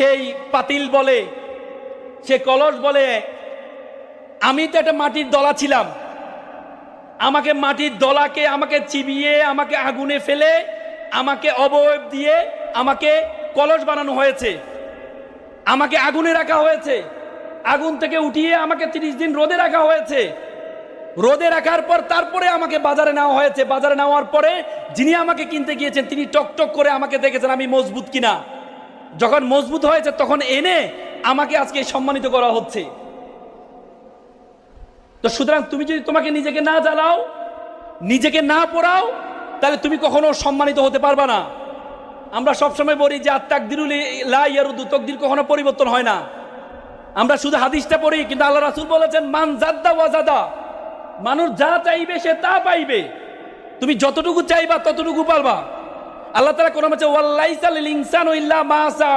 সেই পাতিল বলে, সে কলস বলে, আমি তো একটা মাটির দলা ছিলাম, আমাকে মাটির দলাকে আমাকে চিবিয়ে, আমাকে আগুনে ফেলে, আমাকে অবয়ব দিয়ে আমাকে কলস বানানো হয়েছে, আমাকে আগুনে রাখা হয়েছে, আগুন থেকে উঠিয়ে আমাকে 30 দিন রোদে রাখা হয়েছে, রোদে রাখার পর তারপরে আমাকে বাজারে নেওয়া হয়েছে, বাজারে নেওয়ার পরে যিনি আমাকে কিনতে গিয়েছেন তিনি টকটক করে আমাকে দেখেছেন আমি মজবুত কিনা, যখন মজবুত হয়েছে তখন এনে আমাকে আজকে সম্মানিত করা হচ্ছে। তো সুতরাং তুমি যদি তোমাকে নিজেকে না জ্বালাও, নিজেকে না পোড়াও, তাহলে তুমি কখনো সম্মানিত হতে পারবা না। আমরা সবসময় বলি যে আত-তাকদিরুল লা ইয়ারুদু, তকদির কখনো পরিবর্তন হয় না। আমরা শুধু হাদিসটা পড়ি, কিন্তু আল্লাহ রাসূল বলেছেন মান জাদ্দা ওয়াজাদা, মানুষ যা চাইবে সে তা পাইবে, তুমি যতটুকু চাইবা ততটুকু পারবা। আল্লাহ তাআলা কোরআনে বলেছে ওয়ালাইসা লিল ইনসানু ইল্লা মা সা,